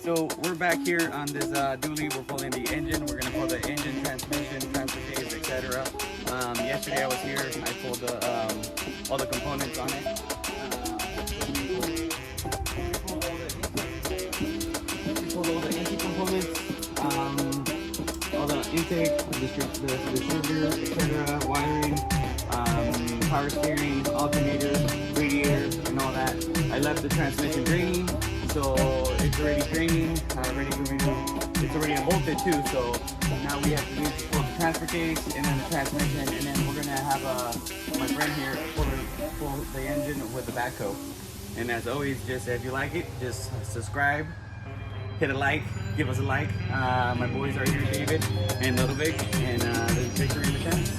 So we're back here on this dually. We're pulling the engine. We're gonna pull the engine, transmission, transfer case, etc. Yesterday I was here. I pulled all the components on it. We pulled all the engine components, all the intake, the distributor, etc. Wiring, power steering, alternator, radiator, and all that. I left the transmission draining. So it's already draining, it's already unbolted too, so now we have to pull the transfer case and then the transmission, and then we're going to have my friend here pull the engine with the backhoe. And as always, just if you like it, just subscribe, hit a like, give us a like. My boys are here, David and Little Vic, and there's Victory in the chance.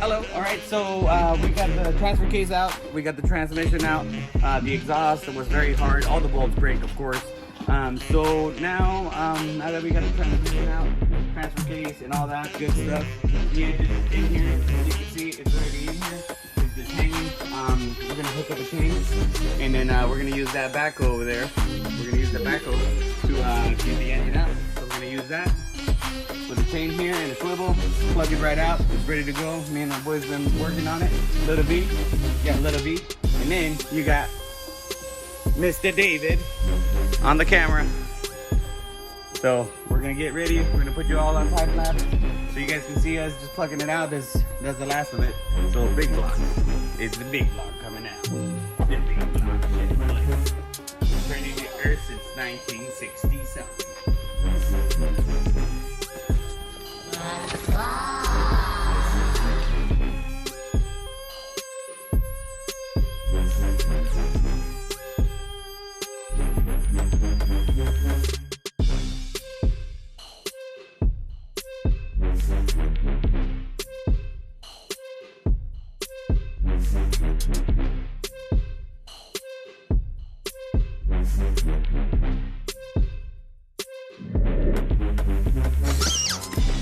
Hello, alright, so we got the transfer case out, we got the transmission out, the exhaust was very hard, all the bolts break of course. So now that we got the transmission out, transfer case and all that good stuff, the engine is in here, as you can see it's already in here, it's just hanging. We're going to hook up a chain, and then we're going to use that backhoe over there, we're going to use the backhoe to get the engine out, so we're going to use that. With a chain here and a swivel, plug it right out, it's ready to go. Me and my boys been working on it. Little V, you got Little V, and then you got Mr. David on the camera. So we're gonna get ready, we're gonna put you all on time lapse so you guys can see us just plugging it out. That's the last of it. So big block, it's the big block coming out. The big block, turning the earth since 1960 something.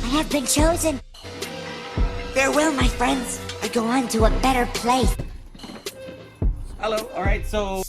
I have been chosen. Farewell, my friends. I go on to a better place. Hello, alright, so